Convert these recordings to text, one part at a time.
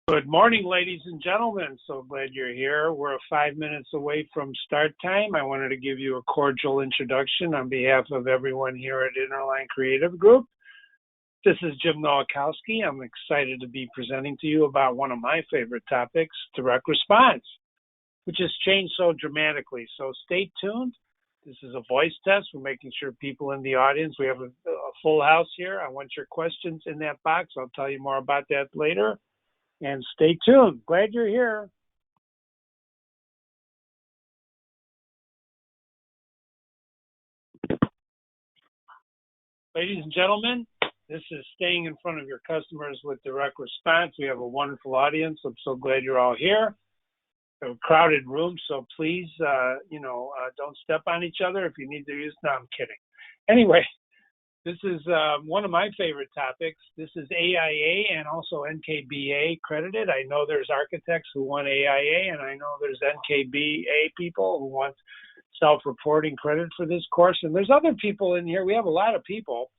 Good morning, ladies and gentlemen. So glad you're here. We're 5 minutes away from start time. I wanted to give you a cordial introduction on behalf of everyone here at Interline Creative Group. This is Jim Nowakowski. I'm excited to be presenting to you about one of my favorite topics, direct response, which has changed so dramatically. So stay tuned. This is a voice test. We're making sure people in the audience, we have a full house here. I want your questions in that box. I'll tell you more about that later. And stay tuned. Glad you're here. Ladies and gentlemen, this is staying in front of your customers with direct response. We have a wonderful audience. I'm so glad you're all here. A crowded room, so please, don't step on each other. If you need to use, no, I'm kidding. Anyway, this is one of my favorite topics. This is AIA and also NKBA credited. I know there's architects who want AIA, and I know there's NKBA people who want self-reporting credit for this course. And there's other people in here. We have a lot of people.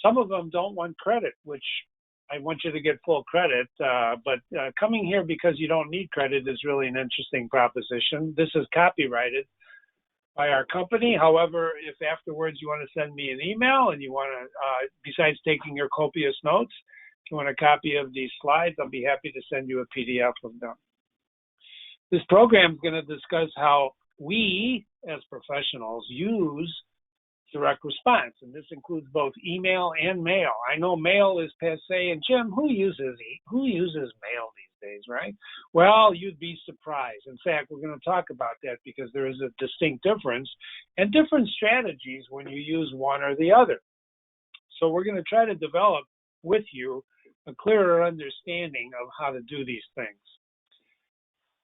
Some of them don't want credit, which I want you to get full credit. But coming here because you don't need credit is really an interesting proposition. This is copyrighted by our company. However, if afterwards you want to send me an email and you want to, besides taking your copious notes, if you want a copy of these slides, I'll be happy to send you a PDF of them. This program is going to discuss how we, as professionals, use direct response, and this includes both email and mail. I know mail is passé, and Jim, who uses mail these days, right? Well, you'd be surprised. In fact, we're going to talk about that because there is a distinct difference and different strategies when you use one or the other. So we're going to try to develop with you a clearer understanding of how to do these things.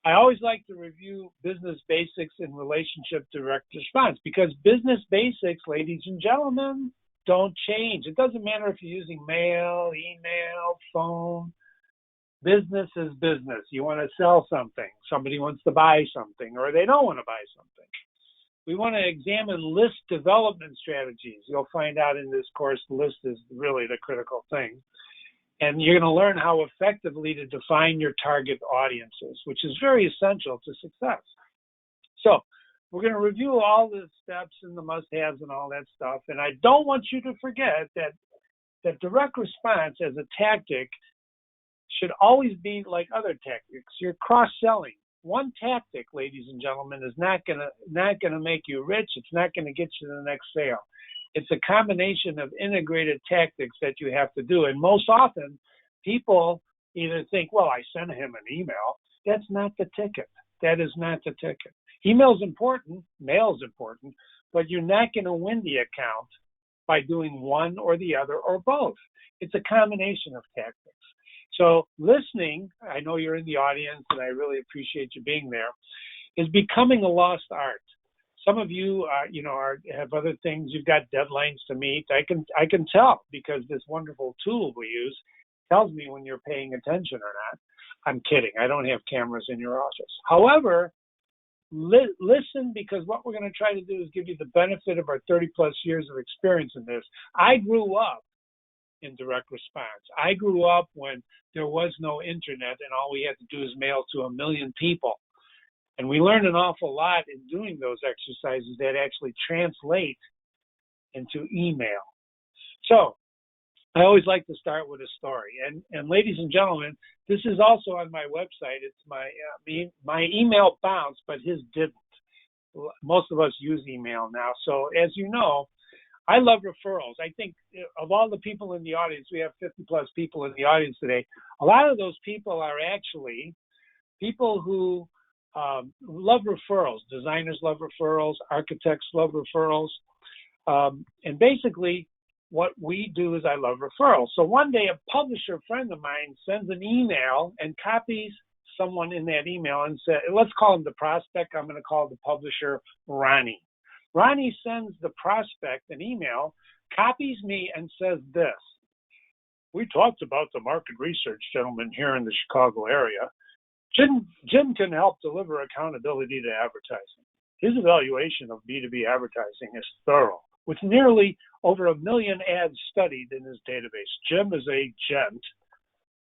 I always like to review business basics in relationship to direct response because business basics, ladies and gentlemen, don't change. It doesn't matter if you're using mail, email, phone. Business is business. You want to sell something. Somebody wants to buy something, or they don't want to buy something. We want to examine list development strategies. You'll find out in this course, list is really the critical thing. And you're going to learn how effectively to define your target audiences, which is very essential to success. So we're going to review all the steps and the must-haves and all that stuff. And I don't want you to forget that direct response as a tactic should always be like other tactics. You're cross-selling. One tactic, ladies and gentlemen, is not going to make you rich. It's not going to get you to the next sale. It's a combination of integrated tactics that you have to do. And most often, people either think, well, I sent him an email. That's not the ticket. That is not the ticket. Email is important. Mail is important. But you're not going to win the account by doing one or the other or both. It's a combination of tactics. So listening, I know you're in the audience, and I really appreciate you being there, is becoming a lost art. Some of you, have other things. You've got deadlines to meet. I can tell because this wonderful tool we use tells me when you're paying attention or not. I'm kidding. I don't have cameras in your office. However, listen, because what we're going to try to do is give you the benefit of our 30-plus years of experience in this. I grew up in direct response. I grew up when there was no internet and all we had to do is mail to 1 million people. And we learned an awful lot in doing those exercises that actually translate into email. So I always like to start with a story. And ladies and gentlemen, this is also on my website. It's my email bounced, but his didn't. Most of us use email now. So as you know, I love referrals. I think of all the people in the audience, we have 50-plus people in the audience today. A lot of those people are actually people who love referrals. Designers love referrals. Architects love referrals. And basically, what we do is I love referrals. So one day, a publisher friend of mine sends an email and copies someone in that email and says, let's call him the prospect. I'm going to call the publisher Ronnie. Ronnie sends the prospect an email, copies me, and says this. We talked about the market research gentleman here in the Chicago area. Jim can help deliver accountability to advertising. His evaluation of B2B advertising is thorough, with nearly over 1 million ads studied in his database. Jim is a gent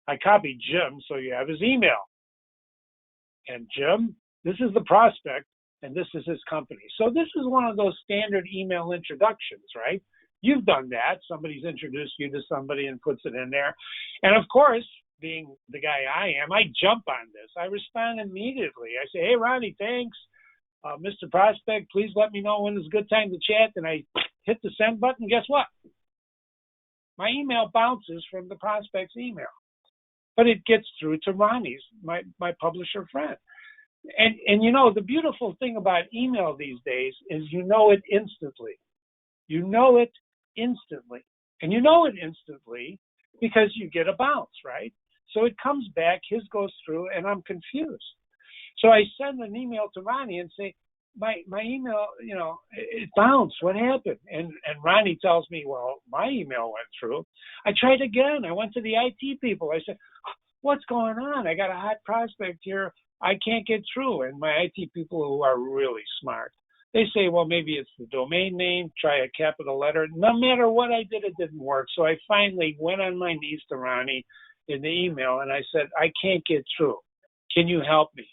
I copied Jim so you have his email. And Jim, this is the prospect, and this is his company. So this is one of those standard email introductions, right? You've done that. Somebody's introduced you to somebody and puts it in there. And of course, being the guy I am, I jump on this. I respond immediately. I say, hey, Ronnie, thanks. Mr. Prospect, please let me know when is a good time to chat. And I hit the send button. Guess what? My email bounces from the prospect's email, but it gets through to Ronnie's, my publisher friend. And you know, the beautiful thing about email these days is you know it instantly. You know it instantly. And you know it instantly because you get a bounce, right? So it comes back, his goes through, and I'm confused. So I send an email to Ronnie and say, my email, you know, it bounced. What happened? And Ronnie tells me, well, my email went through. I tried again. I went to the IT people. I said, what's going on? I got a hot prospect here. I can't get through. And my IT people, who are really smart, they say, well, maybe it's the domain name. Try a capital letter. No matter what I did, it didn't work. So I finally went on my knees to Ronnie in the email, and I said, I can't get through. Can you help me?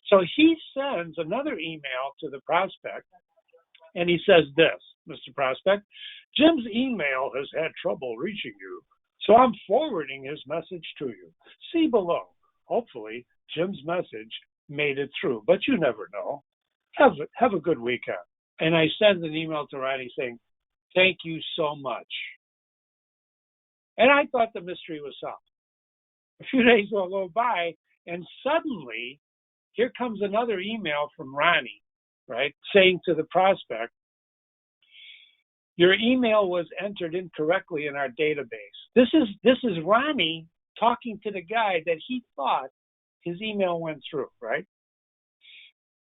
So he sends another email to the prospect, and he says this, Mr. Prospect, Jim's email has had trouble reaching you, so I'm forwarding his message to you. See below. Hopefully, Jim's message made it through, but you never know. Have a good weekend. And I send an email to Ronnie saying, thank you so much. And I thought the mystery was solved. A few days will go by, and suddenly, here comes another email from Ronnie, right, saying to the prospect, your email was entered incorrectly in our database. This is Ronnie talking to the guy that he thought his email went through, right?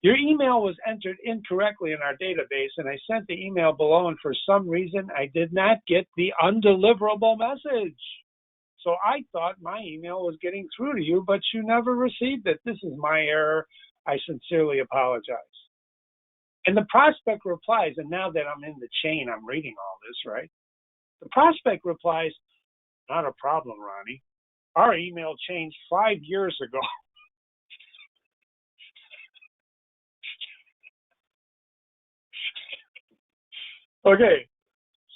Your email was entered incorrectly in our database, and I sent the email below, and for some reason, I did not get the undeliverable message. So I thought my email was getting through to you, but you never received it. This is my error. I sincerely apologize. And the prospect replies, and now that I'm in the chain, I'm reading all this, right? The prospect replies, not a problem, Ronnie. Our email changed 5 years ago. Okay,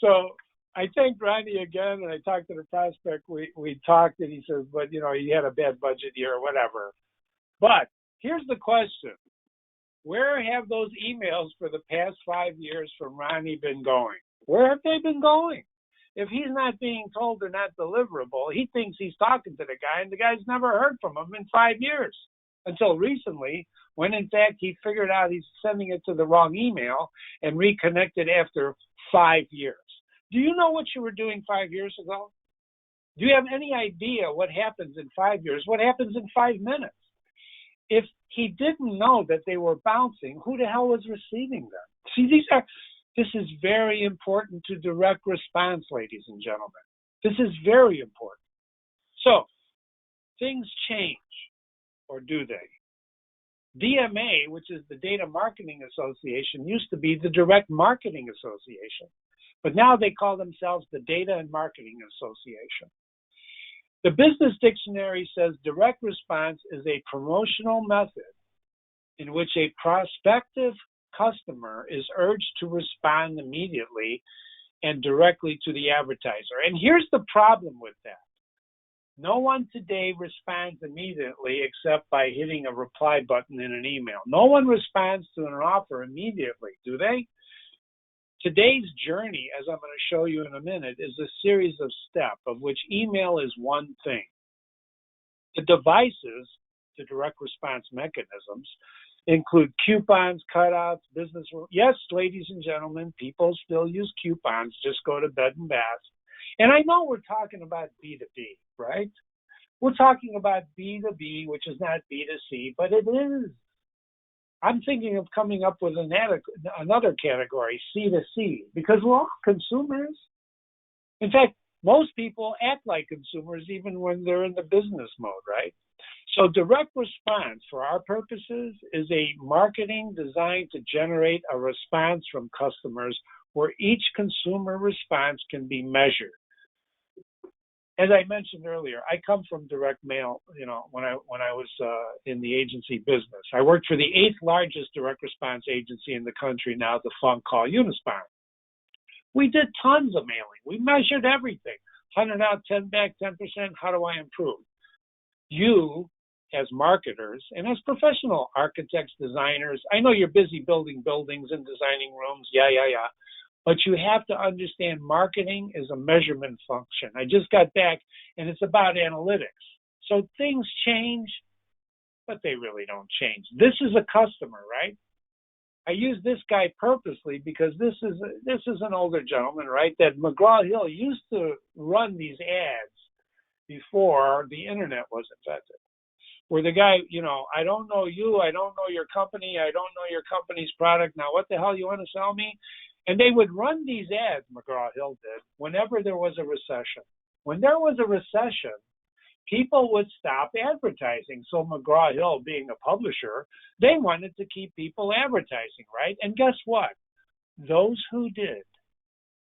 so I thanked Ronnie again, and I talked to the prospect. We talked, and he says, but, you know, he had a bad budget year or whatever. But here's the question. Where have those emails for the past 5 years from Ronnie been going? Where have they been going? If he's not being told they're not deliverable, he thinks he's talking to the guy, and the guy's never heard from him in 5 years. Until recently, when in fact he figured out he's sending it to the wrong email and reconnected after 5 years. Do you know what you were doing 5 years ago? Do you have any idea what happens in 5 years? What happens in 5 minutes? If he didn't know that they were bouncing, who the hell was receiving them? See, this is very important to direct response, ladies and gentlemen. This is very important. So, things change, or do they? DMA, which is the Data Marketing Association, used to be the Direct Marketing Association, but now they call themselves the Data and Marketing Association. The Business Dictionary says direct response is a promotional method in which a prospective customer is urged to respond immediately and directly to the advertiser. And here's the problem with that. No one today responds immediately except by hitting a reply button in an email. No one responds to an offer immediately, do they? Today's journey, as I'm going to show you in a minute, is a series of steps, of which email is one thing. The devices, the direct response mechanisms, include coupons, cutouts, business. Yes, ladies and gentlemen, people still use coupons. Just go to Bed and Bath. And I know we're talking about B2B, right? We're talking about B2B, which is not B2C, but it is. I'm thinking of coming up with another category, C2C, because we're all consumers. In fact, most people act like consumers even when they're in the business mode, right? So direct response, for our purposes, is a marketing designed to generate a response from customers where each consumer response can be measured. as I mentioned earlier, I come from direct mail. You know, when I was in the agency business, I worked for the eighth largest direct response agency in the country, now defunct, called Unispire. We did tons of mailing. We measured everything: 100 out, 10 back, 10%. How do I improve? You, as marketers and as professional architects, designers, I know you're busy building buildings and designing rooms. Yeah. But you have to understand marketing is a measurement function. I just got back, and it's about analytics. So things change, but they really don't change. This is a customer, right? I use this guy purposely because this is an older gentleman, right? That McGraw-Hill used to run these ads before the internet was invented. Where the guy, you know, I don't know you, I don't know your company, I don't know your company's product. Now, what the hell you want to sell me? And they would run these ads, McGraw-Hill did, whenever there was a recession. When there was a recession, people would stop advertising. So McGraw-Hill, being a publisher, they wanted to keep people advertising, right? And guess what? Those who did,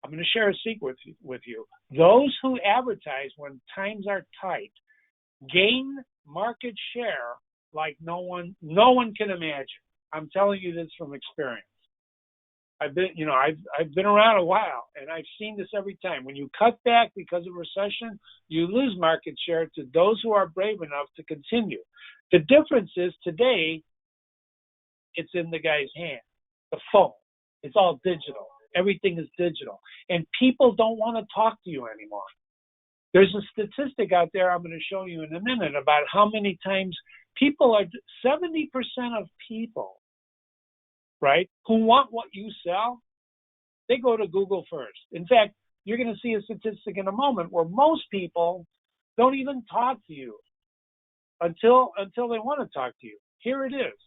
I'm going to share a secret with you. Those who advertise when times are tight gain market share like no one can imagine. I'm telling you this from experience. I've been around a while, and I've seen this every time. When you cut back because of recession, you lose market share to those who are brave enough to continue. The difference is today, it's in the guy's hand, the phone. It's all digital. Everything is digital, and people don't want to talk to you anymore. There's a statistic out there I'm going to show you in a minute about how many times 70% of people, right, who want what you sell, they go to Google first. In fact, you're going to see a statistic in a moment where most people don't even talk to you until they want to talk to you. Here it is.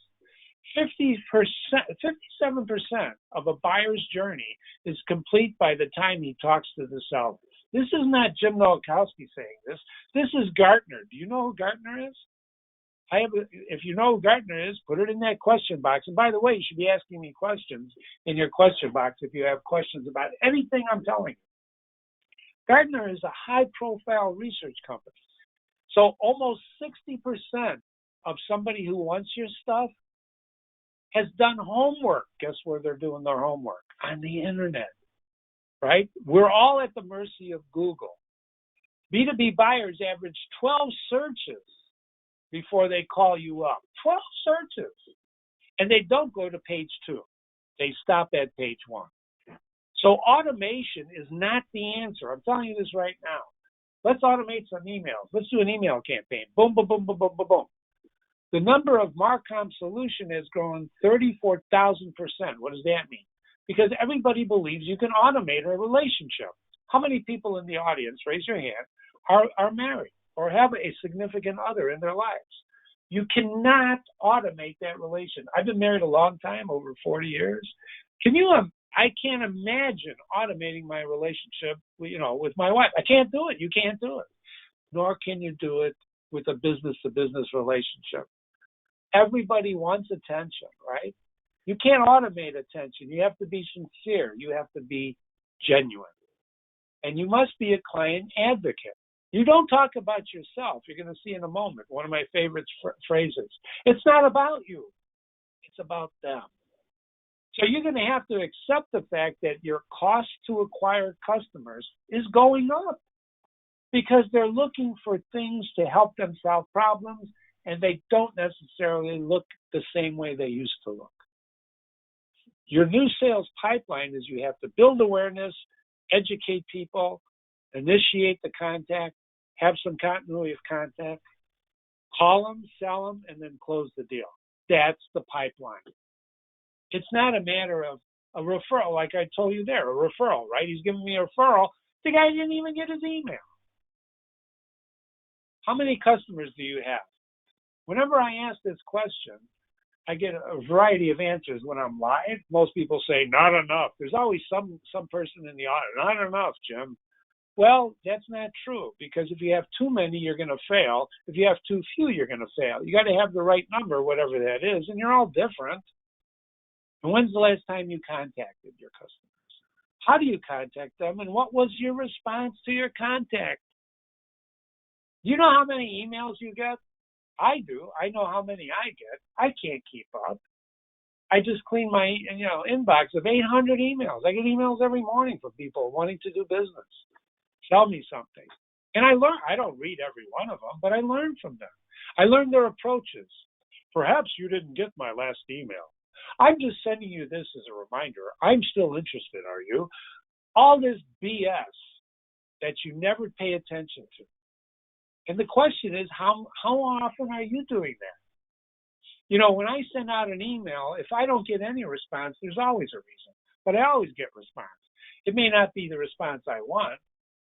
57% of a buyer's journey is complete by the time he talks to the seller. This is not Jim Nowakowski saying this. This is Gartner. Do you know who Gartner is? If you know who Gartner is, put it in that question box. And by the way, you should be asking me questions in your question box if you have questions about anything I'm telling you. Gartner is a high-profile research company. So almost 60% of somebody who wants your stuff has done homework. Guess where they're doing their homework? On the internet, right? We're all at the mercy of Google. B2B buyers average 12 searches before they call you up. 12 searches. And they don't go to page 2. They stop at page 1. So automation is not the answer. I'm telling you this right now. Let's automate some emails. Let's do an email campaign. Boom, boom, boom, boom, boom, boom, boom. The number of Marcom solution has grown 34,000%. What does that mean? Because everybody believes you can automate a relationship. How many people in the audience, raise your hand, are married or have a significant other in their lives? You cannot automate that relation. I've been married a long time, over 40 years. I can't imagine automating my relationship, with my wife. I can't do it. You can't do it. Nor can you do it with a business-to-business relationship. Everybody wants attention, right? You can't automate attention. You have to be sincere. You have to be genuine. And you must be a client advocate. You don't talk about yourself. You're going to see in a moment one of my favorite phrases. It's not about you. It's about them. So you're going to have to accept the fact that your cost to acquire customers is going up because they're looking for things to help them solve problems, and they don't necessarily look the same way they used to look. Your new sales pipeline is you have to build awareness, educate people, initiate the contact, have some continuity of contact, call them, sell them, and then close the deal. That's the pipeline. It's not a matter of a referral, like I told you there, a referral, right? He's giving me a referral. The guy didn't even get his email. How many customers do you have? Whenever I ask this question, I get a variety of answers when I'm live. Most people say, not enough. There's always some person in the audience. Not enough, Jim. Well, that's not true, because if you have too many, you're going to fail. If you have too few, you're going to fail. You got to have the right number, whatever that is, and you're all different. And when's the last time you contacted your customers? How do you contact them, and what was your response to your contact? You know how many emails you get? I do. I know how many I get. I can't keep up. I just clean my inbox of 800 emails. I get emails every morning from people wanting to do business, sell me something. And I learn. I don't read every one of them, but I learn from them. I learn their approaches. Perhaps you didn't get my last email. I'm just sending you this as a reminder. I'm still interested, are you? All this BS that you never pay attention to. And the question is, how often are you doing that? When I send out an email, if I don't get any response, there's always a reason. But I always get response. It may not be the response I want,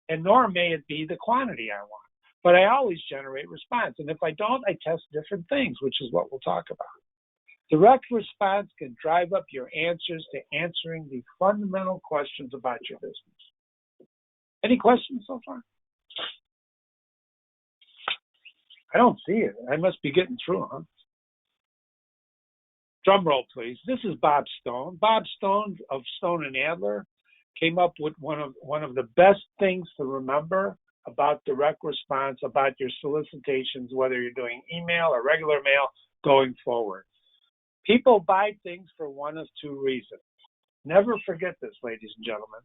and nor may it be the quantity I want. But I always generate response. And if I don't, I test different things, which is what we'll talk about. Direct response can drive up your answers to answering the fundamental questions about your business. Any questions so far? I don't see it. I must be getting through, huh? Drum roll, please. This is Bob Stone. Bob Stone of Stone and Adler came up with one of the best things to remember about direct response, about your solicitations, whether you're doing email or regular mail going forward. People buy things for one of two reasons. Never forget this, ladies and gentlemen.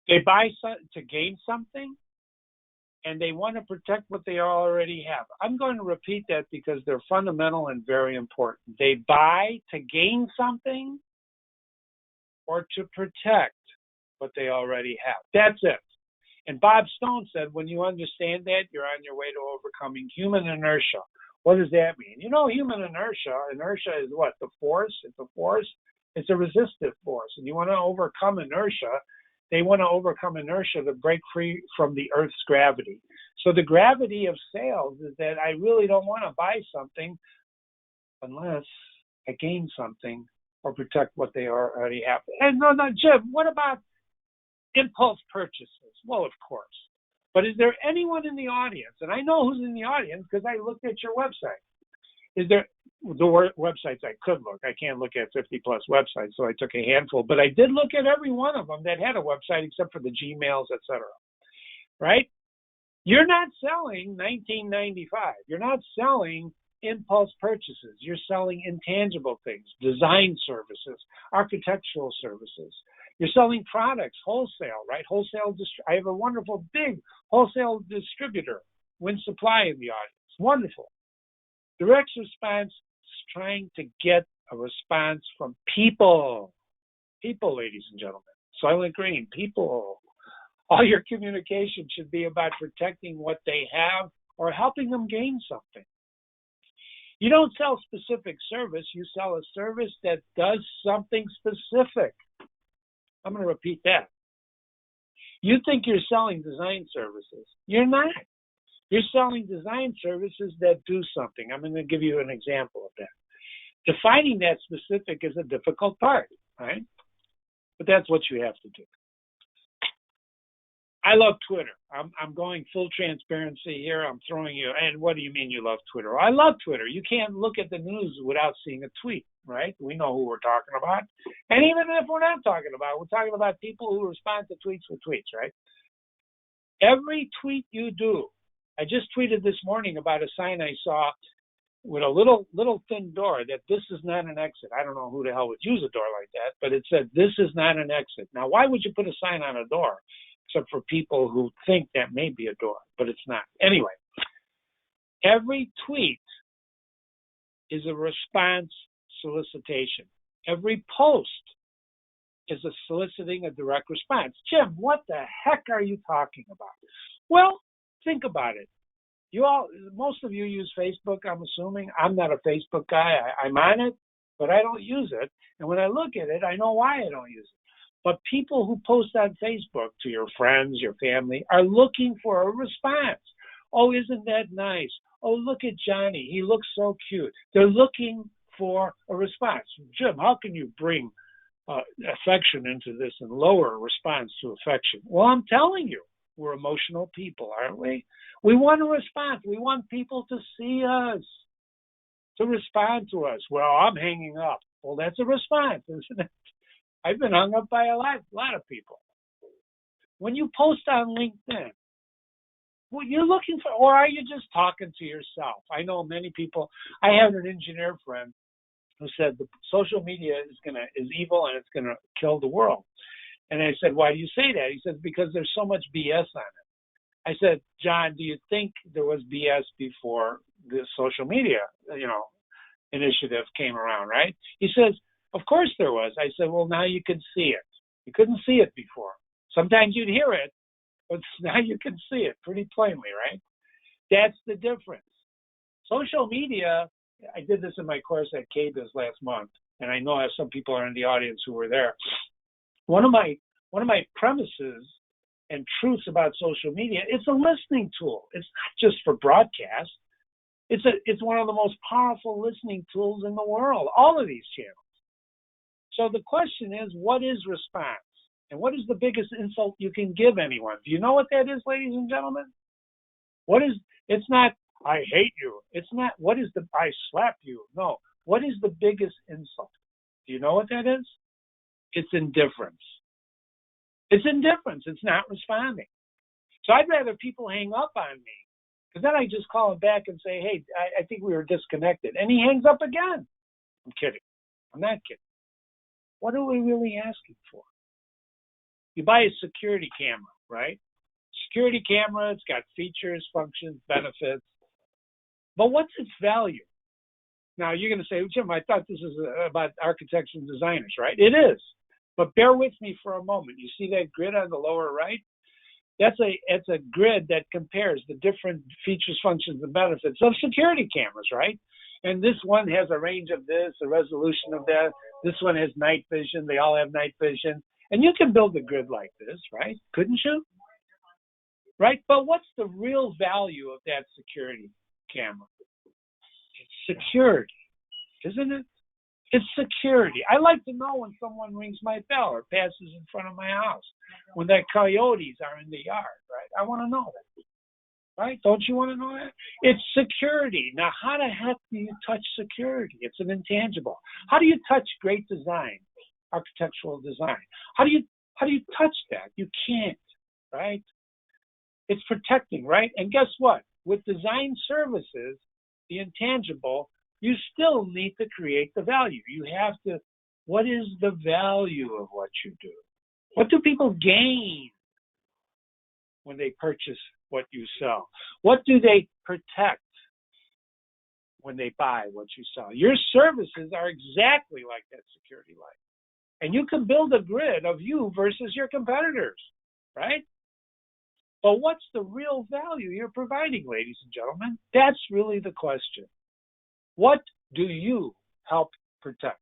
They buy to gain something, and they want to protect what they already have. I'm going to repeat that because they're fundamental and very important. They buy to gain something or to protect what they already have. That's it. And Bob Stone said, when you understand that, you're on your way to overcoming human inertia. What does that mean? Human inertia is what? The force? It's a force. It's a resistive force. And you want to overcome inertia. They want to overcome inertia to break free from the Earth's gravity. So the gravity of sales is that I really don't want to buy something unless I gain something or protect what they already have. And no, Jim, what about impulse purchases? Well, of course. But is there anyone in the audience, and I know who's in the audience because I looked at your website. Is there the websites I could look? I can't look at 50 plus websites, so I took a handful. But I did look at every one of them that had a website except for the Gmails, etc. Right? You're not selling 1995. You're not selling impulse purchases. You're selling intangible things, design services, architectural services. You're selling products, wholesale, right? I have a wonderful big wholesale distributor, Win Supply, in the audience. Wonderful. Direct response is trying to get a response from people. People, ladies and gentlemen. Soylent Green, people. All your communication should be about protecting what they have or helping them gain something. You don't sell specific service. You sell a service that does something specific. I'm going to repeat that. You think you're selling design services. You're not. You're selling design services that do something. I'm going to give you an example of that. Defining that specific is a difficult part, right? But that's what you have to do. I love Twitter. I'm going full transparency here. I'm throwing you. And what do you mean you love Twitter? I love Twitter. You can't look at the news without seeing a tweet, right? We know who we're talking about. And even if we're not talking about, we're talking about people who respond to tweets with tweets, right? Every tweet you do. I just tweeted this morning about a sign I saw with a little thin door that this is not an exit. I don't know who the hell would use a door like that, but it said this is not an exit. Now, why would you put a sign on a door? Except for people who think that may be a door, but it's not. Anyway, every tweet is a response solicitation. Every post is a soliciting a direct response. Jim, what the heck are you talking about? Well, think about it. Most of you use Facebook, I'm assuming. I'm not a Facebook guy. I'm on it, but I don't use it. And when I look at it, I know why I don't use it. But people who post on Facebook to your friends, your family, are looking for a response. Oh, isn't that nice? Oh, look at Johnny. He looks so cute. They're looking for a response. Jim, how can you bring affection into this and lower a response to affection? Well, I'm telling you, we're emotional people, aren't we? We want a response. We want people to see us, to respond to us. Well, I'm hanging up. Well, that's a response, isn't it? I've been hung up by a lot of people. When you post on LinkedIn, what you're looking for, or are you just talking to yourself? I know many people. I have an engineer friend who said the social media is evil and it's gonna kill the world. And I said, why do you say that? He said, because there's so much BS on it. I said, John, do you think there was BS before the social media, initiative came around, right? He says, of course there was. I said, well, now you can see it. You couldn't see it before. Sometimes you'd hear it, but now you can see it pretty plainly, right? That's the difference. Social media, I did this in my course at KBIS last month, and I know some people are in the audience who were there. One of my premises and truths about social media, it's a listening tool. It's not just for broadcast. It's one of the most powerful listening tools in the world, all of these channels. So the question is, what is response? And what is the biggest insult you can give anyone? Do you know what that is, ladies and gentlemen? It's not, I hate you. It's not, I slap you. No. What is the biggest insult? Do you know what that is? It's indifference. It's indifference. It's not responding. So I'd rather people hang up on me, because then I just call him back and say, hey, I think we were disconnected. And he hangs up again. I'm kidding. I'm not kidding. What are we really asking for? You buy a security camera, right? Security camera, it's got features, functions, benefits. But what's its value? Now, you're going to say, Jim, I thought this is about architects and designers, right? It is. But bear with me for a moment. You see that grid on the lower right? It's a grid that compares the different features, functions, and benefits of security cameras, right? And this one has a range of this, a resolution of that. This one has night vision. They all have night vision. And you can build a grid like this, right? Couldn't you? Right? But what's the real value of that security camera? It's security, isn't it? It's security. I like to know when someone rings my bell or passes in front of my house, when the coyotes are in the yard, right? I want to know that, right? Don't you want to know that? It's security. Now, how the heck do you touch security? It's an intangible. How do you touch great design, architectural design? How do you touch that? You can't, right? It's protecting, right? And guess what? With design services, the intangible, you still need to create the value. You have to, what is the value of what you do? What do people gain when they purchase what you sell? What do they protect when they buy what you sell? Your services are exactly like that security light. And you can build a grid of you versus your competitors, right? But what's the real value you're providing, ladies and gentlemen? That's really the question. What do you help protect?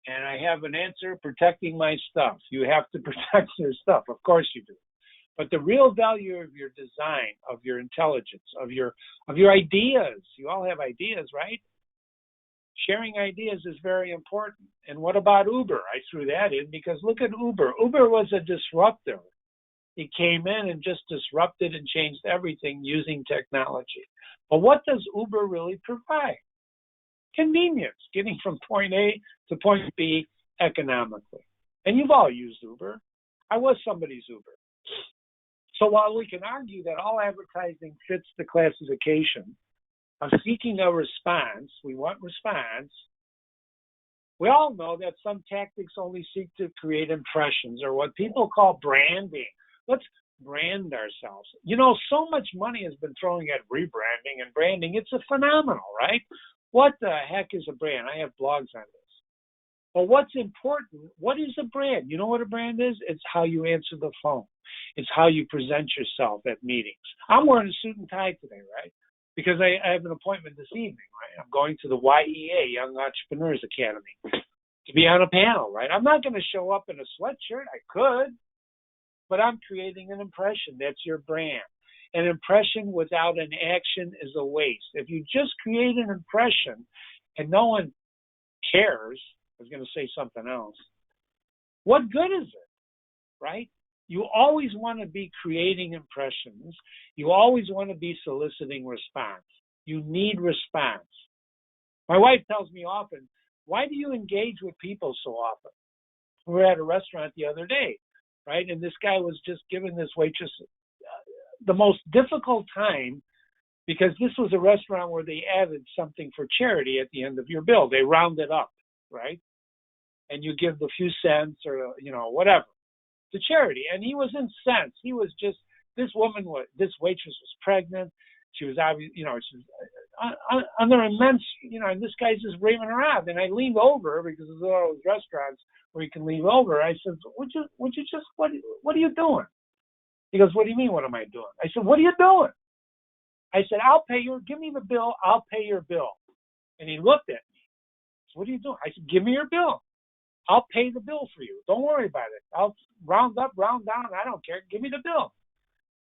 And I have an answer: protecting my stuff. You have to protect your stuff. Of course you do. But the real value of your design, of your intelligence, of your ideas, you all have ideas, right? Sharing ideas is very important. And what about Uber? I threw that in because look at Uber. Uber was a disruptor. It came in and just disrupted and changed everything using technology. But what does Uber really provide? Convenience, getting from point A to point B economically. And you've all used Uber. I was somebody's Uber. So while we can argue that all advertising fits the classification of seeking a response, we want response, we all know that some tactics only seek to create impressions, or what people call branding. Let's brand ourselves. You know, so much money has been thrown at rebranding and branding. It's a phenomenal, right? What the heck is a brand? I have blogs on this. But what's important, what is a brand? You know what a brand is? It's how you answer the phone. It's how you present yourself at meetings. I'm wearing a suit and tie today, right? Because I have an appointment this evening, right? I'm going to the YEA, Young Entrepreneurs Academy, to be on a panel, right? I'm not going to show up in a sweatshirt. I could. But I'm creating an impression. That's your brand. An impression without an action is a waste. If you just create an impression and no one cares, I was going to say something else, what good is it, right? You always want to be creating impressions. You always want to be soliciting response. You need response. My wife tells me often, why do you engage with people so often? We were at a restaurant the other day, right? And this guy was just giving this waitress the most difficult time, because this was a restaurant where they added something for charity at the end of your bill. They round it up, right? And you give the few cents or, whatever to charity. And he was incensed. He was just, this waitress was pregnant. She was obviously, she was under immense, and this guy's just raving around. And I leaned over, because there's all those restaurants where you can lean over. I said, what are you doing? He goes, what do you mean, what am I doing? I said, what are you doing? I said, give me the bill, I'll pay your bill. And he looked at me. So what are you doing? I said, give me your bill. I'll pay the bill for you. Don't worry about it. I'll round up, round down. I don't care. Give me the bill.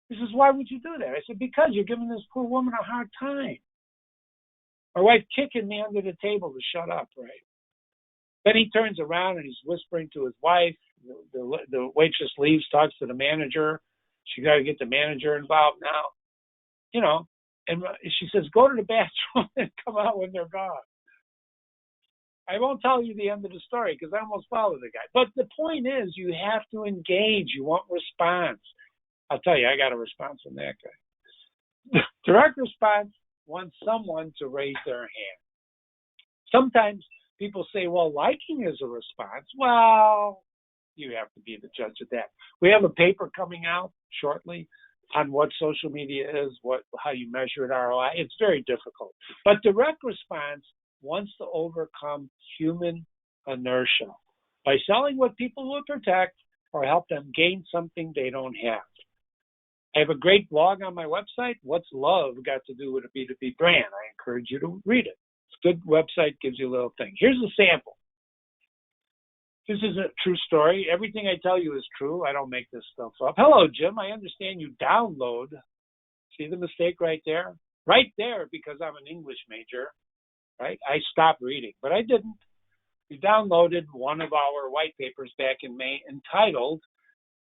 He says, why would you do that? I said, because you're giving this poor woman a hard time. My wife kicking me under the table to shut up, right? Then he turns around and he's whispering to his wife. The waitress leaves, talks to the manager. She got to get the manager involved now. And she says, go to the bathroom and come out when they're gone. I won't tell you the end of the story because I almost followed the guy. But the point is, you have to engage. You want response. I'll tell you, I got a response from that guy. Direct response wants someone to raise their hand. Sometimes people say, well, liking is a response. Well, you have to be the judge of that. We have a paper coming out shortly on what social media is, how you measure it, ROI. It's very difficult. But direct response wants to overcome human inertia by selling what people will protect or help them gain something they don't have. I have a great blog on my website. What's love got to do with a B2B brand? I encourage you to read it. It's a good website, gives you a little thing. Here's a sample. This is a true story. Everything I tell you is true. I don't make this stuff up. Hello, Jim. I understand you download. See the mistake right there? Right there, because I'm an English major, right? I stopped reading, but I didn't. You downloaded one of our white papers back in May entitled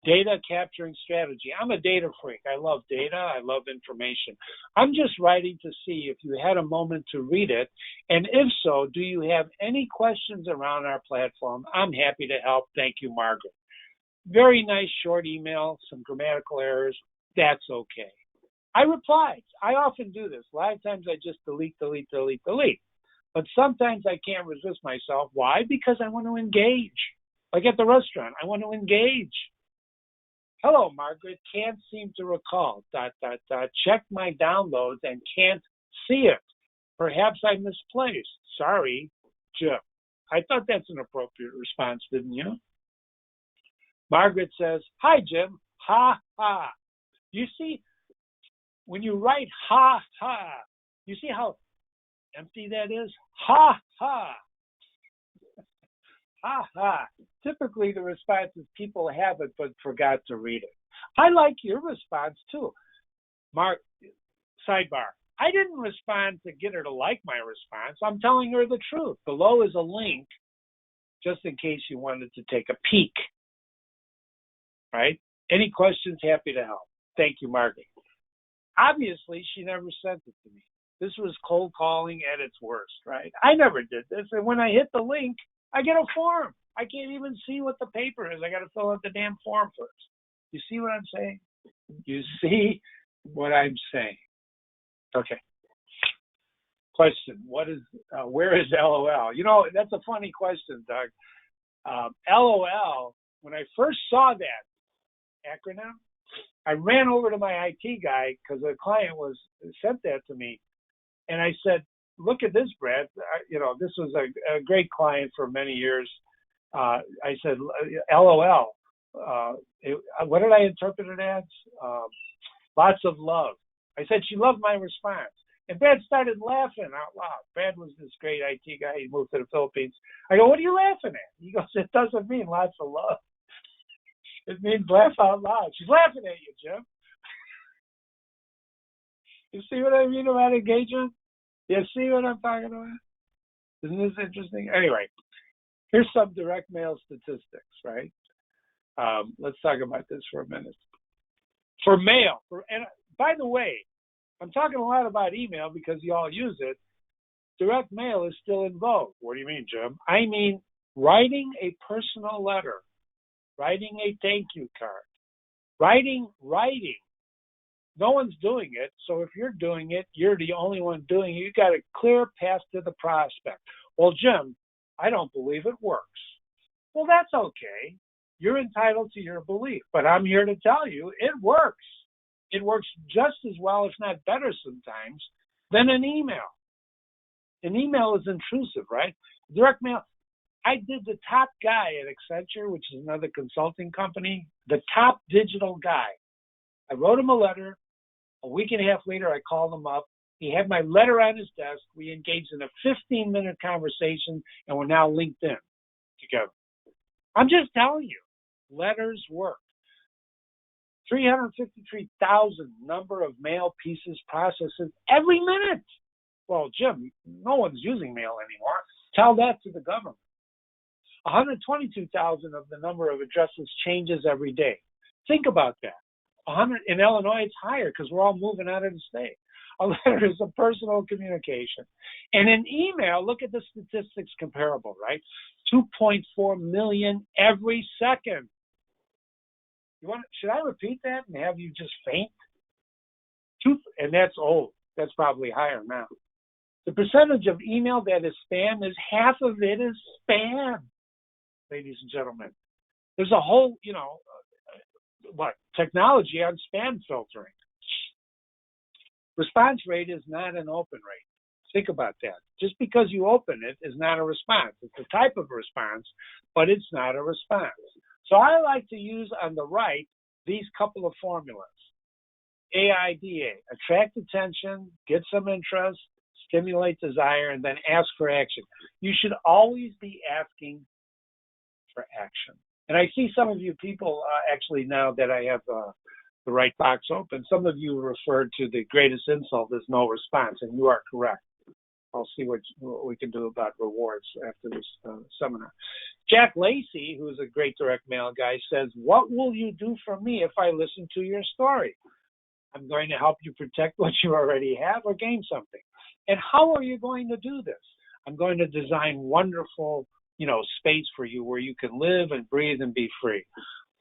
Data Capturing Strategy. I'm a data freak. I love data. I love information. I'm just writing to see if you had a moment to read it. And if so, do you have any questions around our platform? I'm happy to help. Thank you, Margaret. Very nice short email, some grammatical errors. That's okay. I replied. I often do this. A lot of times I just delete. But sometimes I can't resist myself. Why? Because I want to engage. Like at the restaurant, I want to engage. Hello, Margaret. Can't seem to recall. ... Check my downloads and can't see it. Perhaps I misplaced. Sorry, Jim. I thought that's an appropriate response, didn't you? Margaret says, hi, Jim. Ha, ha. You see, when you write ha, ha, you see how empty that is? Ha, ha. Ha, ha. Typically, the response is people have it but forgot to read it. I like your response, too. Sidebar. I didn't respond to get her to like my response. I'm telling her the truth. Below is a link just in case you wanted to take a peek. Right? Any questions? Happy to help. Thank you, Margaret. Obviously, she never sent it to me. This was cold calling at its worst, right? I never did this. And when I hit the link, I get a form. I can't even see what the paper is. I got to fill out the damn form first. You see what I'm saying? You see what I'm saying? Okay. Question. Where is LOL? That's a funny question, Doug. LOL, when I first saw that acronym, I ran over to my IT guy because a client sent that to me. And I said, look at this, Brad. This was a great client for many years. I said, LOL. What did I interpret it as? Lots of love. I said, she loved my response. And Brad started laughing out loud. Brad was this great IT guy. He moved to the Philippines. I go, what are you laughing at? He goes, it doesn't mean lots of love. It means laugh out loud. She's laughing at you, Jim. You see what I mean about engagement? You see what I'm talking about? Isn't this interesting? Anyway, here's some direct mail statistics, right? Let's talk about this for a minute. For mail, and by the way, I'm talking a lot about email because you all use it. Direct mail is still in vogue. What do you mean, Jim? I mean writing a personal letter, writing a thank you card, writing No one's doing it. So if you're doing it, you're the only one doing it. You got a clear path to the prospect. Well, Jim, I don't believe it works. Well, that's okay. You're entitled to your belief, but I'm here to tell you it works. It works just as well, if not better sometimes, than an email. An email is intrusive, right? Direct mail. I did the top guy at Accenture, which is another consulting company, the top digital guy. I wrote him a letter. A week and a half later, I called him up. He had my letter on his desk. We engaged in a 15-minute conversation, and we're now linked in together. I'm just telling you, letters work. 353,000 number of mail pieces processes every minute. Well, Jim, no one's using mail anymore. Tell that to the government. 122,000 of the number of addresses changes every day. Think about that. 100 in Illinois, it's higher because we're all moving out of the state. A letter is a personal communication. And an email, look at the statistics comparable, right? 2.4 million every second. Should I repeat that and have you just faint? And that's old. That's probably higher now. The percentage of email that is spam is half of it is spam, ladies and gentlemen. There's a whole, technology on spam filtering. Response rate is not an open rate. Think about that. Just because you open it is not a response. It's a type of response, but it's not a response. So I like to use on the right these couple of formulas. AIDA, attract attention, get some interest, stimulate desire, and then ask for action. You should always be asking for action. And I see some of you people actually now that I have the right box open, some of you referred to the greatest insult as no response, and you are correct. I'll see what we can do about rewards after this seminar. Jack Lacey, who's a great direct mail guy, says, "What will you do for me if I listen to your story? I'm going to help you protect what you already have or gain something. And how are you going to do this? I'm going to design wonderful, space for you where you can live and breathe and be free.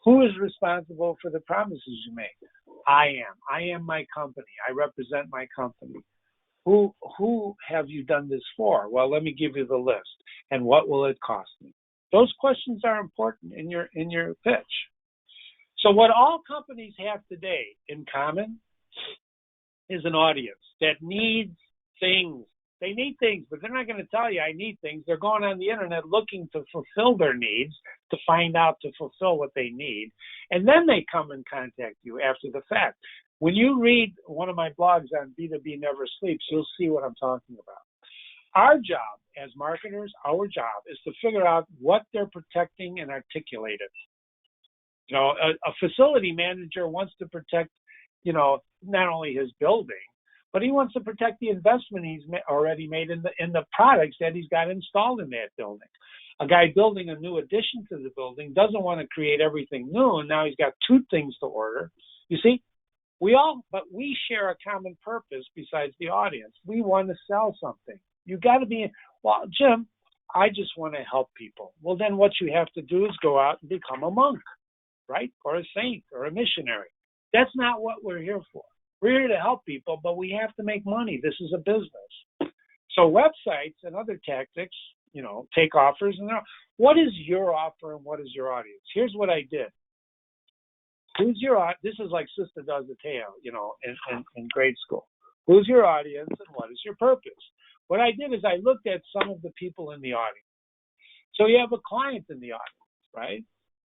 Who is responsible for the promises you make? I am. I am my company. I represent my company. Who have you done this for? Well, let me give you the list. And what will it cost me?" Those questions are important in your pitch. So what all companies have today in common is an audience that needs things. They need things, but they're not going to tell you I need things. They're going on the internet looking to fulfill their needs, to find out to fulfill what they need. And then they come and contact you after the fact. When you read one of my blogs on B2B Never Sleeps, you'll see what I'm talking about. Our job as marketers, our job is to figure out what they're protecting and articulate it. A facility manager wants to protect, not only his building, but he wants to protect the investment he's already made in the products that he's got installed in that building. A guy building a new addition to the building doesn't want to create everything new, and now he's got two things to order. You see, but we share a common purpose besides the audience. We want to sell something. You got to be, well, Jim, I just want to help people. Well, then what you have to do is go out and become a monk, right? Or a saint or a missionary. That's not what we're here for. We're here to help people, but we have to make money. This is a business. So websites and other tactics, take offers. And what is your offer and what is your audience? Here's what I did. This is like Sister Does the Tale, in grade school. Who's your audience and what is your purpose? What I did is I looked at some of the people in the audience. So you have a client in the audience, right?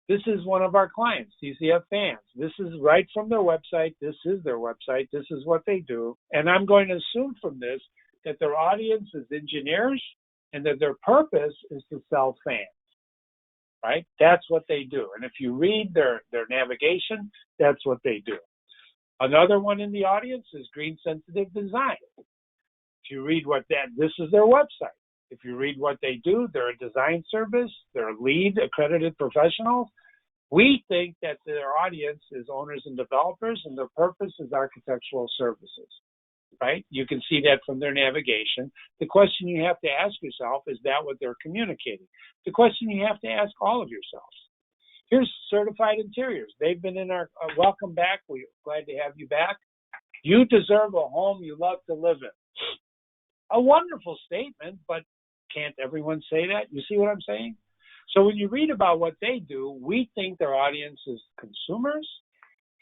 This is one of our clients, TCF Fans. This is right from their website. This is their website. This is what they do. And I'm going to assume from this that their audience is engineers and that their purpose is to sell fans, right? That's what they do. And if you read their navigation, that's what they do. Another one in the audience is Green Sensitive Design. If you read this is their website. If you read what they do, they're a design service, they're lead accredited professionals. We think that their audience is owners and developers, and their purpose is architectural services, right? You can see that from their navigation. The question you have to ask yourself, is that what they're communicating? The question you have to ask all of yourselves. Here's Certified Interiors. They've been in our welcome back. We're glad to have you back. You deserve a home you love to live in. A wonderful statement, but can't everyone say that? You see what I'm saying? So when you read about what they do, we think their audience is consumers,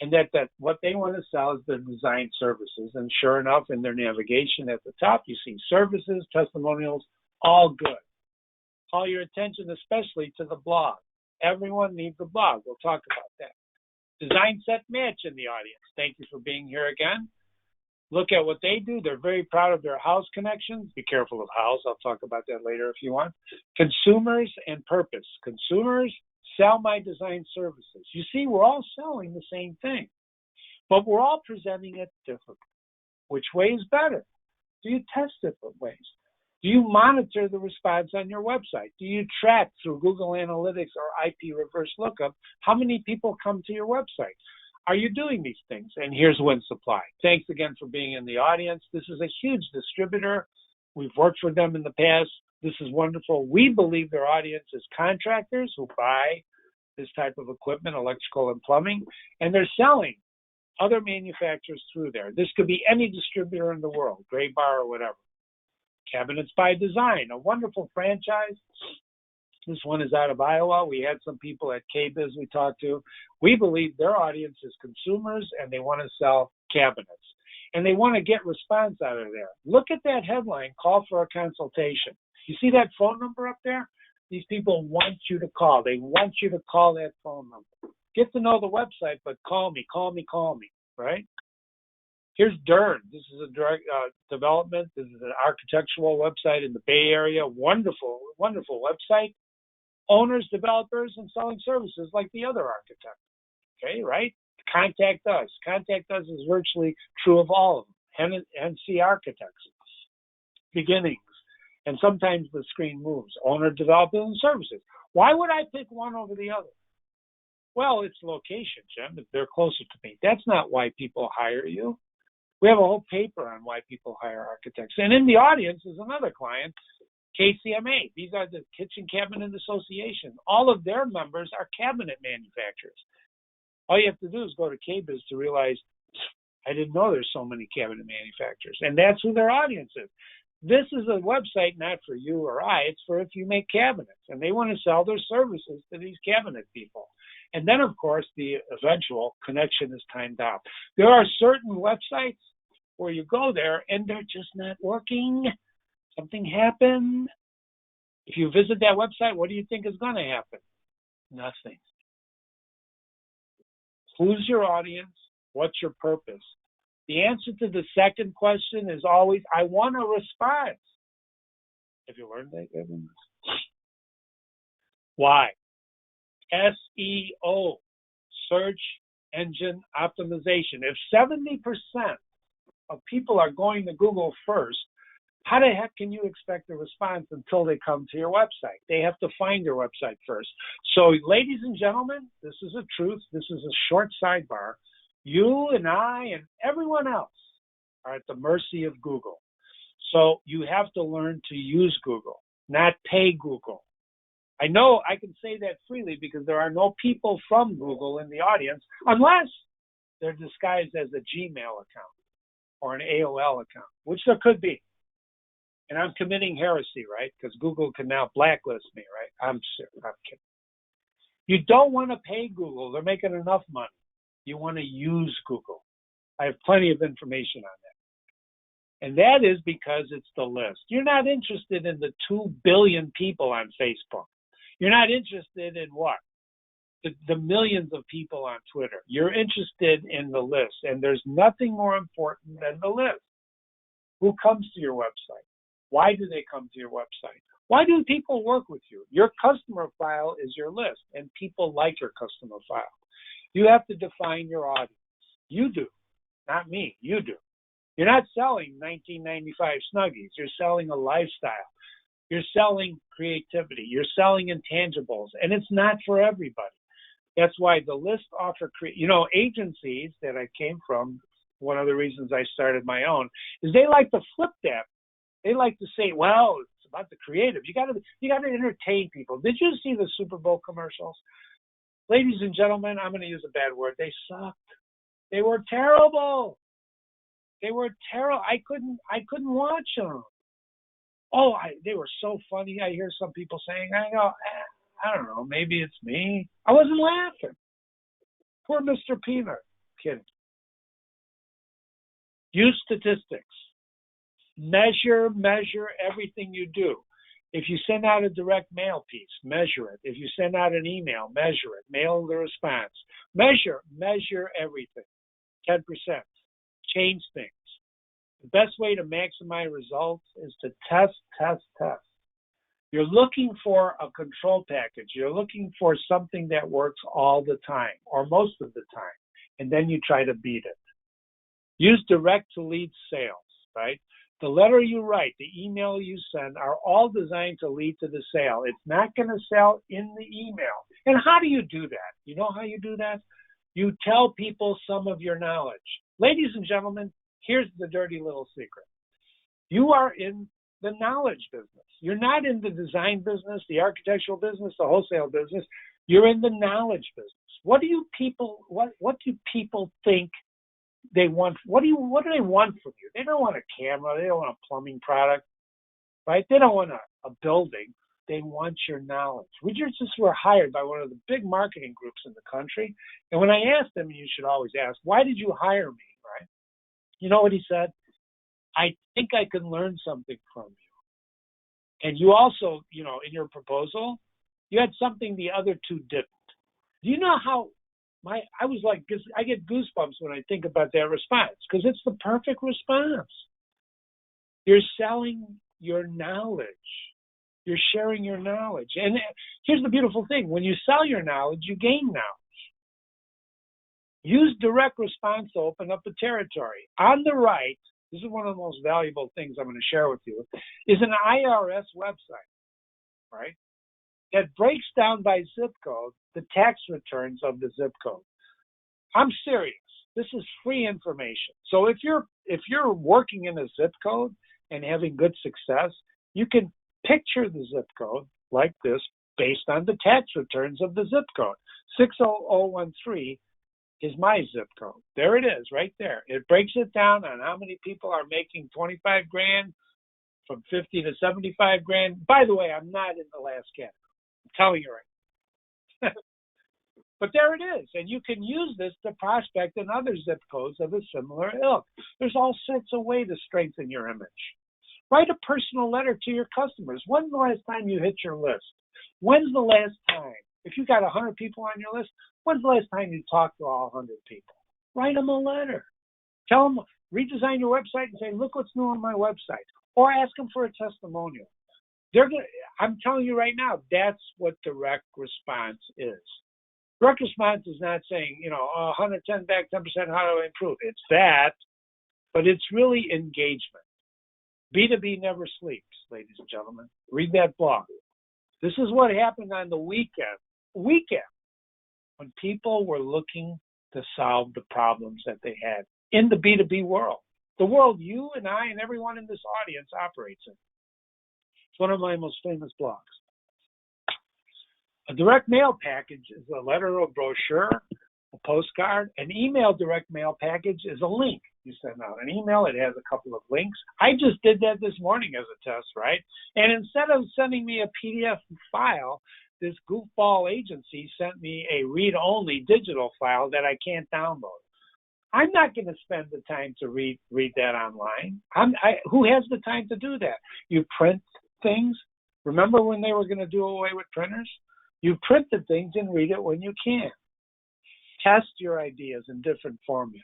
and that what they want to sell is their design services. And sure enough, in their navigation at the top, you see services, testimonials, all good. Call your attention especially to the blog. Everyone needs a blog. We'll talk about that. Design Set Match in the audience. Thank you for being here again. Look at what they do. They're very proud of their house connections. Be careful of house. I'll talk about that later if you want. Consumers and purpose. Consumers, sell my design services. You see, we're all selling the same thing, but we're all presenting it differently. Which way is better? Do you test different ways? Do you monitor the response on your website? Do you track through Google Analytics or IP reverse lookup how many people come to your website? Are you doing these things? And here's Win Supply. Thanks again for being in the audience. This is a huge distributor. We've worked for them in the past. This is wonderful. We believe their audience is contractors who buy this type of equipment, electrical and plumbing, and they're selling other manufacturers through there. This could be any distributor in the world, Graybar or whatever. Cabinets by Design, a wonderful franchise. This one is out of Iowa. We had some people at KBIS we talked to. We believe their audience is consumers and they want to sell cabinets. And they want to get response out of there. Look at that headline, call for a consultation. You see that phone number up there? These people want you to call. They want you to call that phone number. Get to know the website, but call me, right? Here's Dern. This is a direct development. This is an architectural website in the Bay Area. Wonderful, wonderful website. Owners, developers, and selling services like the other architects. Okay, right? Contact us. Contact us is virtually true of all of them. NC Architects. Beginnings. And sometimes the screen moves. Owner, developers, and services. Why would I pick one over the other? Well, it's location, Jim. If they're closer to me. That's not why people hire you. We have a whole paper on why people hire architects. And in the audience is another client, KCMA. These are the Kitchen Cabinet Association. All of their members are cabinet manufacturers. All you have to do is go to KBIS to realize, I didn't know there's so many cabinet manufacturers. And that's who their audience is. This is a website not for you or I. It's for if you make cabinets. And they want to sell their services to these cabinet people. And then, of course, the eventual connection is timed out. There are certain websites where you go there and they're just not working. Something happened. If you visit that website, what do you think is going to happen? Nothing. Who's your audience? What's your purpose? The answer to the second question is always, I want a response. Have you learned that? Why? SEO, search engine optimization. If 70% of people are going to Google first, how the heck can you expect a response until they come to your website? They have to find your website first. So, ladies and gentlemen, this is a truth. This is a short sidebar. You and I and everyone else are at the mercy of Google. So you have to learn to use Google, not pay Google. I know I can say that freely because there are no people from Google in the audience unless they're disguised as a Gmail account or an AOL account, which there could be. And I'm committing heresy, right? Because Google can now blacklist me, right? I'm kidding. You don't want to pay Google. They're making enough money. You want to use Google. I have plenty of information on that. And that is because it's the list. You're not interested in the 2 billion people on Facebook. You're not interested in what? The millions of people on Twitter. You're interested in the list. And there's nothing more important than the list. Who comes to your website? Why do they come to your website? Why do people work with you? Your customer file is your list, and people like your customer file. You have to define your audience. You do, not me. You do. You're not selling 1995 Snuggies. You're selling a lifestyle. You're selling creativity. You're selling intangibles, and it's not for everybody. That's why the list offer, agencies that I came from, one of the reasons I started my own, is they like to flip that. They like to say, well, it's about the creative. You got to entertain people. Did you see the Super Bowl commercials? Ladies and gentlemen, I'm going to use a bad word. They sucked. They were terrible. They were terrible. I couldn't watch them. Oh, they were so funny. I hear some people saying, I don't know, maybe it's me. I wasn't laughing. Poor Mr. Peanut. Kidding. Use statistics. Measure everything you do. If you send out a direct mail piece, measure it. If you send out an email, measure it. Mail the response. Measure everything. 10%. Change things. The best way to maximize results is to test. You're looking for a control package. You're looking for something that works all the time or most of the time, and then you try to beat it. Use direct to lead sales, right? The letter you write, the email you send are all designed to lead to the sale. It's not going to sell in the email. And how do you do that? You know how you do that? You tell people some of your knowledge. Ladies and gentlemen, here's the dirty little secret. You are in the knowledge business. You're not in the design business, the architectural business, the wholesale business. You're in the knowledge business. What do people think they want? What do they want from you? They don't want a camera. They don't want a plumbing product, right? They don't want a building. They want your knowledge. We just were hired by one of the big marketing groups in the country. And when I asked them, you should always ask, why did you hire me, right? You know what he said? I think I can learn something from you. And you also, in your proposal, you had something the other two didn't. Do you know how I was like, I get goosebumps when I think about that response because it's the perfect response. You're selling your knowledge. You're sharing your knowledge. And here's the beautiful thing. When you sell your knowledge, you gain knowledge. Use direct response to open up a territory. On the right, this is one of the most valuable things I'm going to share with you, is an IRS website, right? That breaks down by zip code the tax returns of the zip code. I'm serious. This is free information. So if you're working in a zip code and having good success, you can picture the zip code like this based on the tax returns of the zip code. 60013 is my zip code. There it is, right there. It breaks it down on how many people are making 25 grand, from 50 to 75 grand. By the way, I'm not in the last category. I'm telling you right. But there it is. And you can use this to prospect in other zip codes of a similar ilk. There's all sorts of ways to strengthen your image. Write a personal letter to your customers. When's the last time you hit your list? When's the last time? If you got 100 people on your list, when's the last time you talked to all 100 people? Write them a letter. Tell them, redesign your website and say, look what's new on my website. Or ask them for a testimonial. I'm telling you right now, that's what direct response is. Direct response is not saying, 110 back, 10%, how do I improve? It's that, but it's really engagement. B2B never sleeps, ladies and gentlemen. Read that blog. This is what happened on the weekend, when people were looking to solve the problems that they had in the B2B world, the world you and I and everyone in this audience operates in. It's one of my most famous blogs. A direct mail package is a letter or brochure, a postcard. An email direct mail package is a link. You send out an email. It has a couple of links. I just did that this morning as a test, right? And instead of sending me a PDF file, this goofball agency sent me a read-only digital file that I can't download. I'm not going to spend the time to read that online. Who has the time to do that? You print things. Remember when they were going to do away with printers? You print the things and read it when you can. Test your ideas in different formats.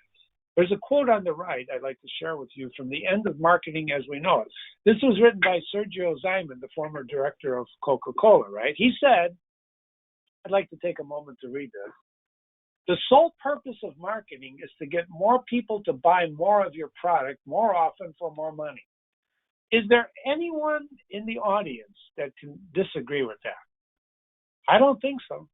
There's a quote on the right I'd like to share with you from The End of Marketing as We Know It. This was written by Sergio Zyman, the former director of Coca-Cola, right? He said, I'd like to take a moment to read this. The sole purpose of marketing is to get more people to buy more of your product more often for more money. Is there anyone in the audience that can disagree with that? I don't think so.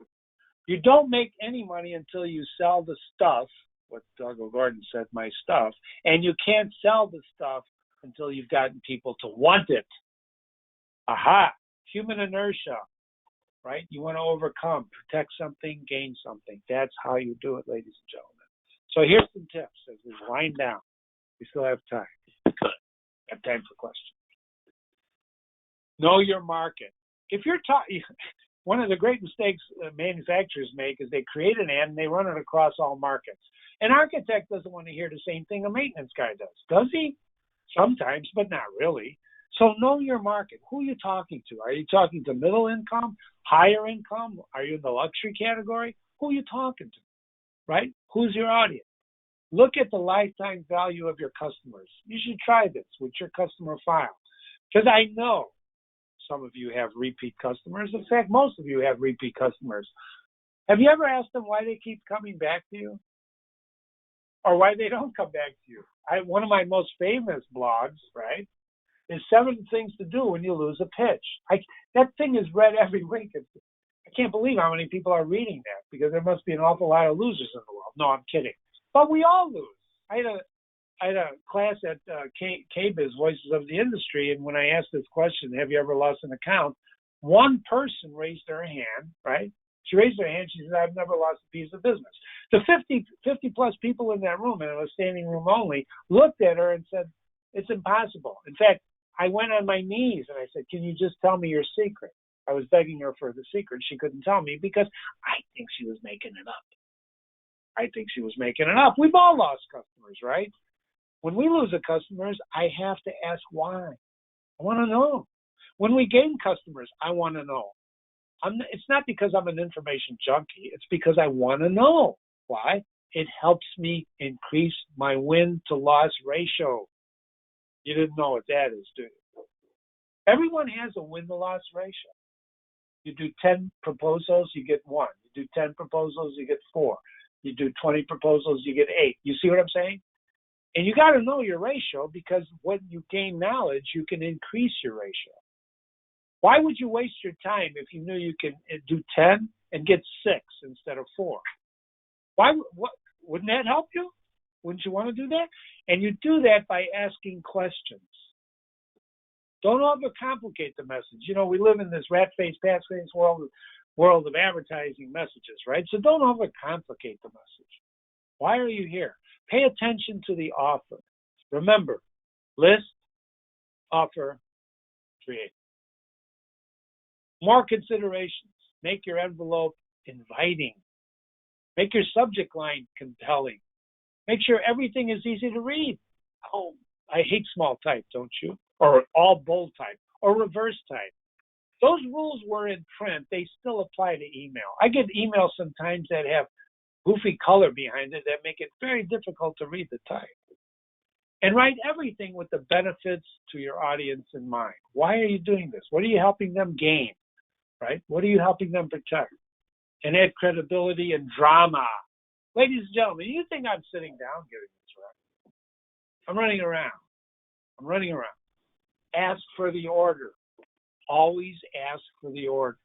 You don't make any money until you sell the stuff, what Doug O'Gordon said, my stuff, and you can't sell the stuff until you've gotten people to want it. Aha, human inertia, right? You want to overcome, protect something, gain something. That's how you do it, ladies and gentlemen. So here's some tips as we wind down. We still have time. Good. Got time for questions. Know your market. If you're one of the great mistakes manufacturers make is they create an ad and they run it across all markets. An architect doesn't want to hear the same thing a maintenance guy does. Does he? Sometimes, but not really. So know your market. Who are you talking to? Are you talking to middle income, higher income? Are you in the luxury category? Who are you talking to? Right? Who's your audience? Look at the lifetime value of your customers. You should try this with your customer file. Because I know some of you have repeat customers. In fact, most of you have repeat customers. Have you ever asked them why they keep coming back to you? Or why they don't come back to you? One of my most famous blogs, right, is 7 things to do when you lose a pitch. That thing is read every week. I can't believe how many people are reading that because there must be an awful lot of losers in the world. No, I'm kidding. But we all lose. I had a class at KBIS, Voices of the Industry, and when I asked this question, have you ever lost an account, one person raised their hand, right? She raised her hand. She said, I've never lost a piece of business. The 50 plus people in that room, and it was standing room only, looked at her and said, it's impossible. In fact, I went on my knees and I said, can you just tell me your secret? I was begging her for the secret. She couldn't tell me because I think she was making it up. I think she was making it up. We've all lost customers, right? When we lose a customers, I have to ask why. I want to know. When we gain customers, I want to know. It's not because I'm an information junkie. It's because I want to know. Why? It helps me increase my win-to-loss ratio. You didn't know what that is, do you? Everyone has a win-to-loss ratio. You do 10 proposals, you get 1. You do 10 proposals, you get 4. You do 20 proposals, you get 8. You see what I'm saying? And you got to know your ratio because when you gain knowledge, you can increase your ratio. Why would you waste your time if you knew you can do 10 and get 6 instead of 4? Wouldn't that help you? Wouldn't you want to do that? And you do that by asking questions. Don't overcomplicate the message. You know, we live in this rat-faced, pass-faced world of advertising messages, right? So don't overcomplicate the message. Why are you here? Pay attention to the offer. Remember, list, offer, create. More considerations. Make your envelope inviting. Make your subject line compelling. Make sure everything is easy to read. Oh, I hate small type, don't you? Or all bold type, or reverse type. Those rules were in print. They still apply to email. I get emails sometimes that have goofy color behind it that make it very difficult to read the type. And write everything with the benefits to your audience in mind. Why are you doing this? What are you helping them gain? Right? What are you helping them protect? And add credibility and drama. Ladies and gentlemen, you think I'm sitting down getting this right? I'm running around. Ask for the order. Always ask for the order.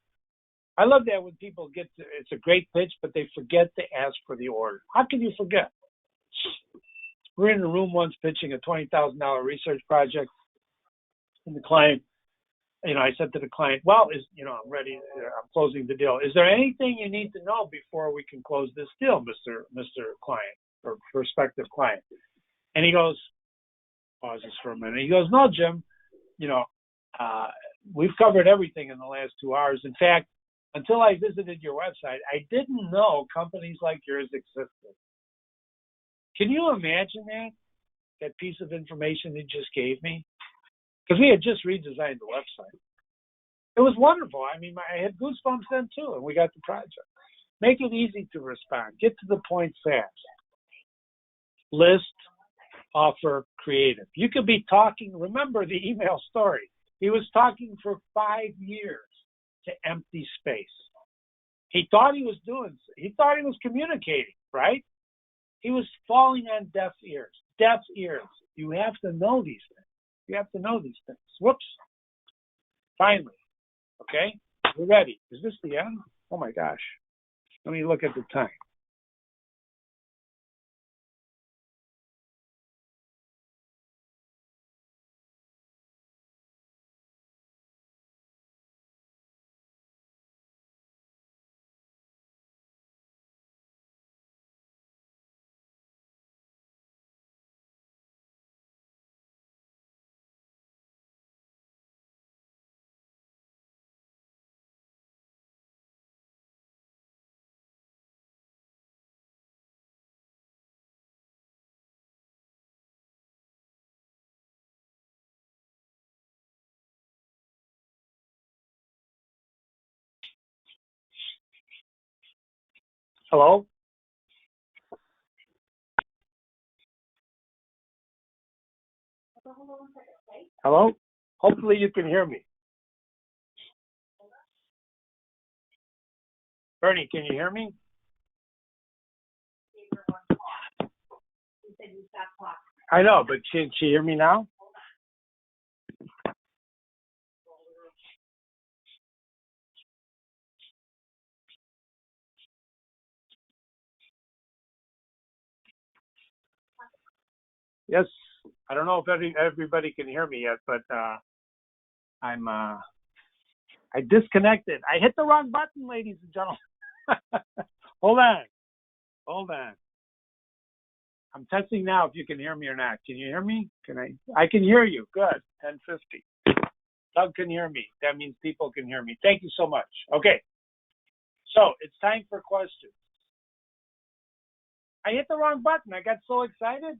I love that when people it's a great pitch, but they forget to ask for the order. How can you forget? We're in a room once pitching a $20,000 research project, and the client, I said to the client, well, I'm ready, I'm closing the deal. Is there anything you need to know before we can close this deal, Mr. Client, or prospective client? And he goes, pauses for a minute. He goes, no, Jim, we've covered everything in the last 2 hours. In fact, until I visited your website, I didn't know companies like yours existed. Can you imagine that piece of information you just gave me? Because we had just redesigned the website. It was wonderful. I mean, I had goosebumps then too, and we got the project. Make it easy to respond. Get to the point fast. List, offer, creative. You could be talking, remember the email story. He was talking for 5 years to empty space. He thought he was communicating, right? He was falling on deaf ears. Deaf ears. You have to know these things. Whoops. Finally. Okay? We're ready. Is this the end? Oh my gosh. Let me look at the time. Hello? Hello? Hopefully you can hear me. Bernie, can you hear me? I know, but can she hear me now? Yes. I don't know if everybody can hear me yet, but I disconnected. I hit the wrong button, ladies and gentlemen. Hold on. Hold on. I'm testing now if you can hear me or not. Can you hear me? I can hear you. Good. 1050. Doug can hear me. That means people can hear me. Thank you so much. Okay. So it's time for questions. I hit the wrong button. I got so excited.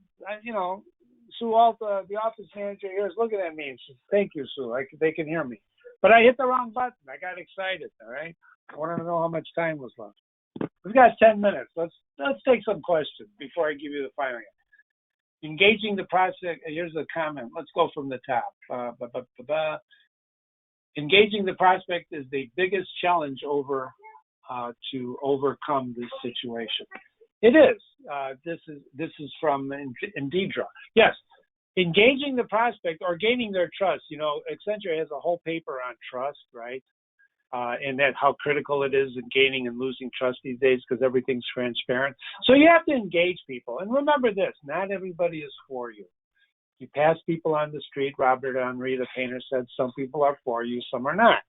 Sue Alta, the office manager here, is looking at me and says, "Thank you, Sue. They can hear me." But I hit the wrong button. I got excited. All right. I want to know how much time was left. We've got 10 minutes. Let's take some questions before I give you the final answer. Engaging the prospect. Here's a comment. Let's go from the top. Engaging the prospect is the biggest challenge to overcome this situation. It is. This is from Indidra. Yes, engaging the prospect or gaining their trust. Accenture has a whole paper on trust, right? And that how critical it is in gaining and losing trust these days because everything's transparent. So you have to engage people. And remember this, not everybody is for you. You pass people on the street, Robert Henry, the painter, said some people are for you, some are not.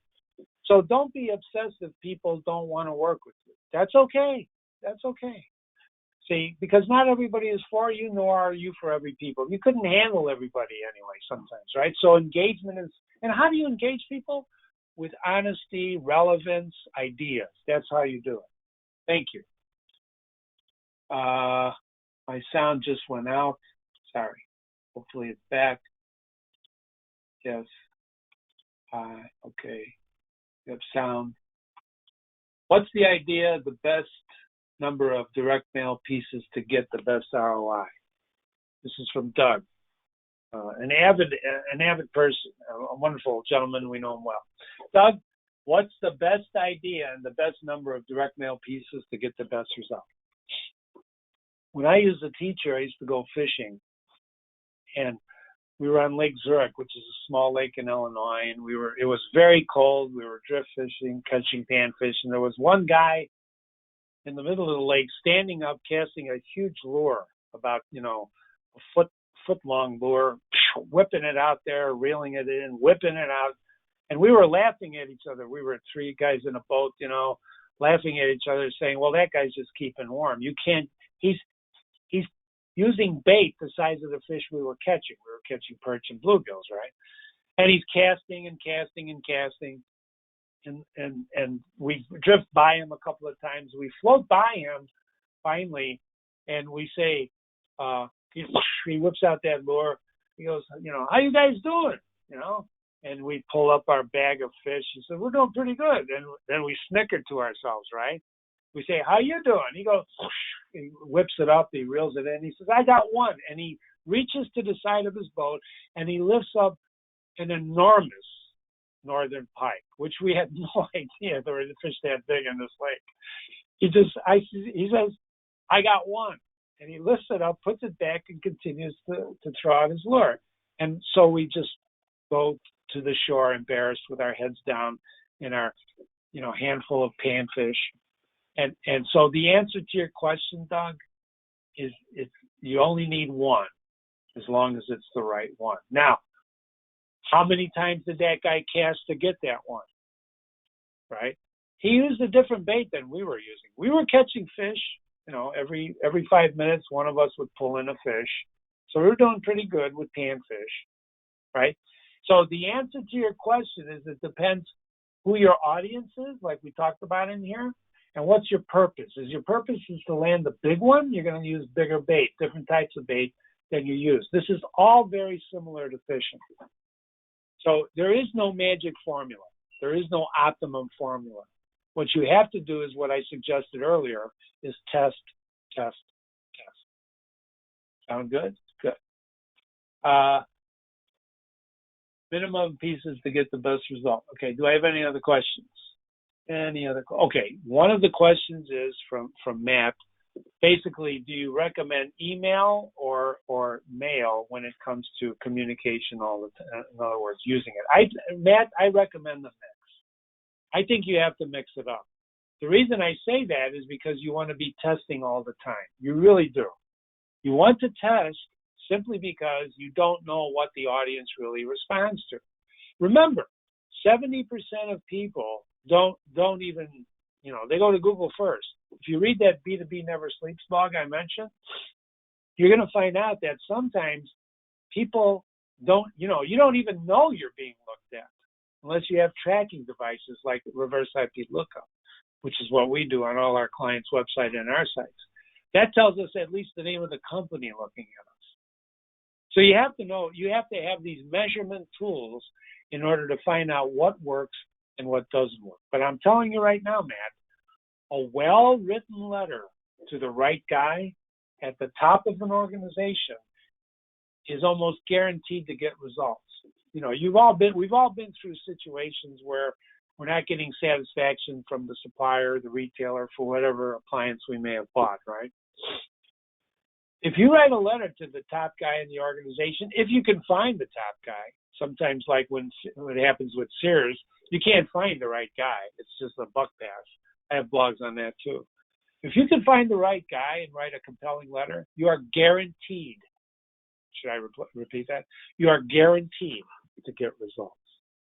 So don't be obsessed if people don't want to work with you. That's okay. That's okay. See, because not everybody is for you, nor are you for every people. You couldn't handle everybody anyway sometimes, right? So engagement is, and how do you engage people? With honesty, relevance, ideas. That's how you do it. Thank you. My sound just went out. Sorry. Hopefully it's back. Yes. Okay. You have sound. What's the idea, the best number of direct mail pieces to get the best ROI? This is from Doug, an avid person, a wonderful gentleman. We know him well. Doug, what's the best idea and the best number of direct mail pieces to get the best result? When I was a teacher, I used to go fishing, and we were on Lake Zurich, which is a small lake in Illinois, and it was very cold. We were drift fishing, catching panfish, and there was one guy in the middle of the lake standing up, casting a huge lure, about, a foot long lure, whipping it out there, reeling it in, whipping it out. And we were laughing at each other. We were three guys in a boat, laughing at each other, saying, well, that guy's just keeping warm. You can't, he's using bait the size of the fish we were catching. We were catching perch and bluegills, right? And he's casting and casting and casting. And we drift by him a couple of times. We float by him finally, and we say, he whips out that lure. He goes, how you guys doing? And we pull up our bag of fish. He said, we're doing pretty good. And then we snicker to ourselves, right? We say, how you doing? He goes, he whips it up, he reels it in. He says, I got one. And he reaches to the side of his boat, and he lifts up an enormous northern pike, which we had no idea there were fish that big in this lake. He says, I got one. And he lifts it up, puts it back, and continues to throw out his lure. And so we just go to the shore embarrassed with our heads down in our, handful of panfish. And so the answer to your question, Doug, is you only need one, as long as it's the right one. Now, how many times did that guy cast to get that one? Right? He used a different bait than we were using. We were catching fish, every 5 minutes, one of us would pull in a fish. So we were doing pretty good with panfish, right? So the answer to your question is it depends who your audience is, like we talked about in here, and what's your purpose. Is your purpose is to land the big one, you're going to use bigger bait, different types of bait than you use. This is all very similar to fishing. So there is no magic formula. There is no optimum formula. What you have to do is what I suggested earlier, is test, test, test. Sound good? Good. Minimum pieces to get the best result. Okay, do I have any other questions? Any other? Okay, one of the questions is from Matt. Basically, do you recommend email or mail when it comes to communication all the time? In other words, using it. Matt, I recommend the mix. I think you have to mix it up. The reason I say that is because you want to be testing all the time. You really do. You want to test simply because you don't know what the audience really responds to. Remember, 70% of people don't even, they go to Google first. If you read that B2B Never Sleeps blog I mentioned, you're going to find out that sometimes people don't, you don't even know you're being looked at unless you have tracking devices like reverse IP lookup, which is what we do on all our clients' website and our sites. That tells us at least the name of the company looking at us. So you have to know, you have to have these measurement tools in order to find out what works and what doesn't work. But I'm telling you right now, Matt, a well-written letter to the right guy at the top of an organization is almost guaranteed to get results. We've all been through situations where we're not getting satisfaction from the supplier, the retailer, for whatever appliance we may have bought, right? If you write a letter to the top guy in the organization, if you can find the top guy, sometimes like when it happens with Sears, you can't find the right guy. It's just a buck pass. I have blogs on that too. If you can find the right guy and write a compelling letter, you are guaranteed. Should I repeat that? You are guaranteed to get results.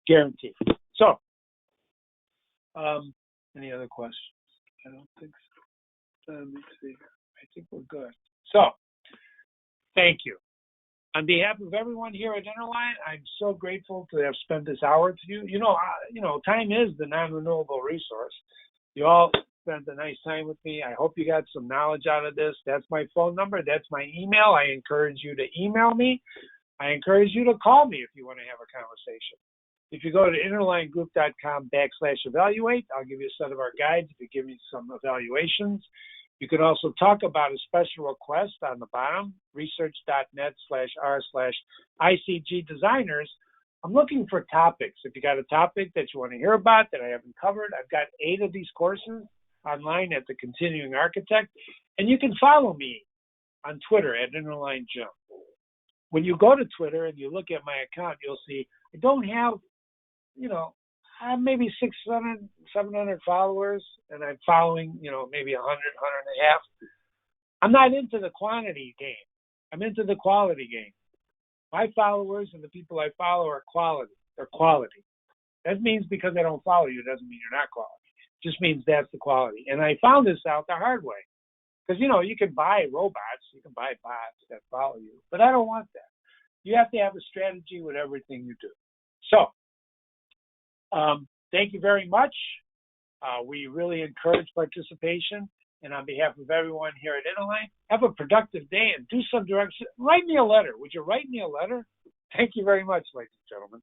Guaranteed. So, any other questions? I don't think so. Let me see. I think we're good. So, thank you. On behalf of everyone here at Interline, I'm so grateful to have spent this hour with you. Time is the non-renewable resource. You all spent a nice time with me. I hope you got some knowledge out of this. That's my phone number. That's my email. I encourage you to email me. I encourage you to call me if you want to have a conversation. If you go to interlinegroup.com/evaluate, I'll give you a set of our guides to give you some evaluations. You can also talk about a special request on the bottom, research.net/r/ICG designers. I'm looking for topics. If you got a topic that you want to hear about that I haven't covered, I've got 8 of these courses online at the Continuing Architect, and you can follow me on Twitter at InterlineJim. When you go to Twitter and you look at my account, you'll see I don't have, I have maybe 600, 700 followers, and I'm following, maybe 100, 150. I'm not into the quantity game. I'm into the quality game. My followers and the people I follow are quality. They're quality. That means because I don't follow you, doesn't mean you're not quality. It just means that's the quality. And I found this out the hard way. Because, you can buy robots, you can buy bots that follow you, but I don't want that. You have to have a strategy with everything you do. So, thank you very much. We really encourage participation. And on behalf of everyone here at Interline, have a productive day and do some direction. Write me a letter. Would you write me a letter? Thank you very much, ladies and gentlemen.